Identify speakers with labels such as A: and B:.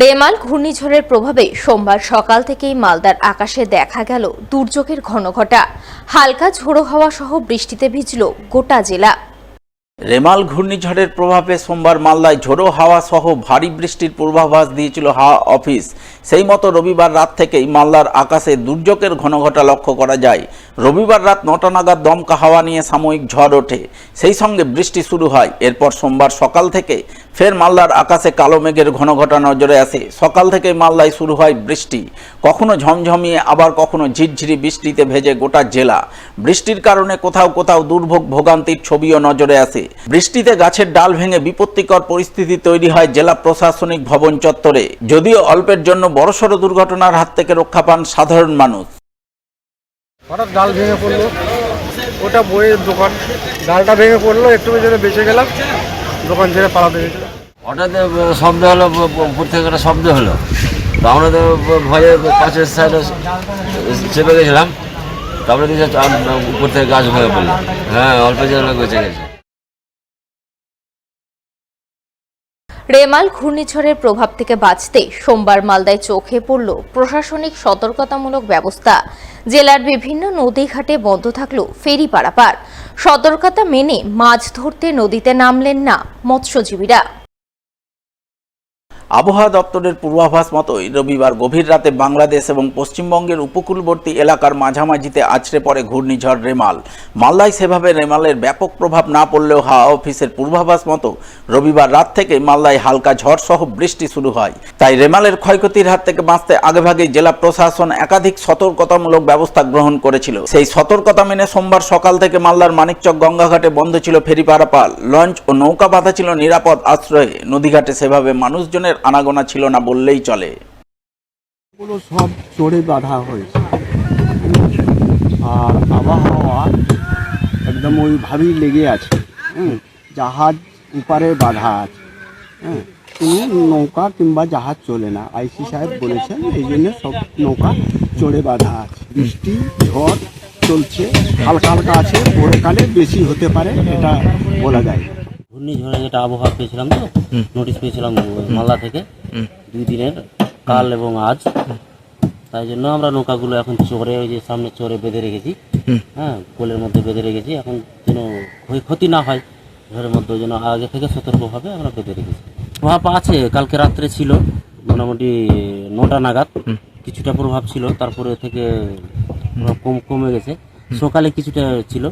A: রেমাল ঘূর্ণিঝড়ের প্রভাবে সোমবার সকাল থেকেই মালদার আকাশে দেখা গেল দুর্যোগের ঘনঘটা। হালকা ঝোড়ো হাওয়া সহ বৃষ্টিতে ভিজল গোটা জেলা।
B: রেমাল ঘূর্ণিঝড়ের প্রভাবে সোমবার মালদায় ঝোড়ো হাওয়া সহ ভারী বৃষ্টির পূর্বাভাস দিয়েছিল হাওয়া অফিস। সেই মতো রবিবার রাত থেকেই মালদার আকাশে দুর্যোগের ঘনঘটা লক্ষ্য করা যায়। রবিবার রাত ৯টা নাগাদ দমকা হাওয়া নিয়ে সাময়িক ঝড় ওঠে, সেই সঙ্গে বৃষ্টি শুরু হয়। এরপর সোমবার সকাল থেকে ফের মালদার আকাশে কালো মেঘের ঘনঘটা নজরে আসে। সকাল থেকে মালদায় শুরু হয় বৃষ্টি, কখনো ঝমঝমিয়ে আবার কখনো ঝিরঝিরি বৃষ্টিতে ভেজে গোটা জেলা। বৃষ্টির কারণে কোথাও কোথাও দুর্ভোগ ভোগান্তির ছবিও নজরে আসে। বৃষ্টিতে গাছের ডাল ভেঙে বিপত্তিকর পরিস্থিতি তৈরি হয় জেলা প্রশাসনিক ভবন চত্বরে। যদিও অল্পের জন্য বড়সড় দুর্ঘটনার হাত থেকে রক্ষা পান সাধারণ মানুষ।
C: হঠাৎ ডাল ভেঙে পড়লো, ওটা বইয়ের দোকান, ডালটা ভেঙে পড়লো, একটু জন্য বেঁচে গেলাম, দোকান ছেড়ে পালাতে গেছিলাম।
D: হঠাৎ শব্দ হলো, উপর থেকে একটা শব্দ হলো, তো আমরা তো ভয়ে পাশের সাইডে চেপে গেছিলাম। তারপরে দেখছি উপর থেকে গাছ ভেঙে পড়লো। হ্যাঁ, অল্প যেন বেঁচে গেছে।
A: রেমাল ঘূর্ণিঝড়ের প্রভাব থেকে বাঁচতে সোমবার মালদায় চোখে পড়ল প্রশাসনিক সতর্কতামূলক ব্যবস্থা। জেলার বিভিন্ন নদীঘাটে বন্ধ থাকলো ফেরি পারাপার। সতর্কতা মেনে মাছ ধরতে নদীতে নামলেন না মৎস্যজীবীরা।
B: আবহাওয়া দপ্তরের পূর্বাভাস মতোই রবিবার গভীর রাতে বাংলাদেশ এবং পশ্চিমবঙ্গের উপকূলবর্তী এলাকার মাঝামাঝিতে আছড়ে পড়ে ঘূর্ণিঝড় রেমাল। মালদায় সেভাবে রেমালের ব্যাপক প্রভাব না পড়লেও হাওয়া অফিসের পূর্বাভাস মতো রবিবার রাত থেকে মালদায় হালকা ঝড় সহ বৃষ্টি শুরু হয়। তাই রেমালের ক্ষয়ক্ষতির হাত থেকে বাঁচতে আগেভাগেই জেলা প্রশাসন একাধিক সতর্কতামূলক ব্যবস্থা গ্রহণ করেছিল। সেই সতর্কতা মেনে সোমবার সকাল থেকে মালদার মানিকচক গঙ্গাঘাটে বন্ধ ছিল ফেরি পারাপার। লঞ্চ ও নৌকা বাঁধা ছিল নিরাপদ আশ্রয়ে। নদীঘাটে সেভাবে মানুষজনের আনাগোনা ছিল না বললেই চলে।
E: এগুলো সব চড়ে বাঁধা হয়েছে, আর আবহাওয়া একদম ওইভাবেই লেগে আছে। জাহাজ উপারে বাঁধা আছে, কোনো নৌকা কিংবা জাহাজ চলে না। আইসি সাহেব বলেছেন এই জন্য সব নৌকা চড়ে বাঁধা আছে। বৃষ্টি ঝড় চলছে, হালকা হালকা আছে, পরকালে বেশি হতে পারে, এটা বলা যায়।
F: ঘূর্ণিঝড়ে যেটা আবহাওয়া পেয়েছিলাম, তো নোটিশ পেয়েছিলাম মালদা থেকে 2 দিনের, কাল এবং আজ। তাই জন্য আমরা নৌকাগুলো এখন চরে, ওই যে সামনে চরে বেঁধে রেখেছি। হ্যাঁ, কোলের মধ্যে বেঁধে রেখেছি, এখন যেন ক্ষয়ক্ষতি না হয় ঝড়ের মধ্যে, ওই জন্য আগে থেকে সতর্কভাবে আমরা বেঁধে রেখেছি। প্রভাব আছে, কালকে রাত্রে ছিল মোটামুটি 9টা নাগাদ কিছুটা প্রভাব ছিল, তারপরে থেকে কমে গেছে। সকালে কিছুটা ছিল,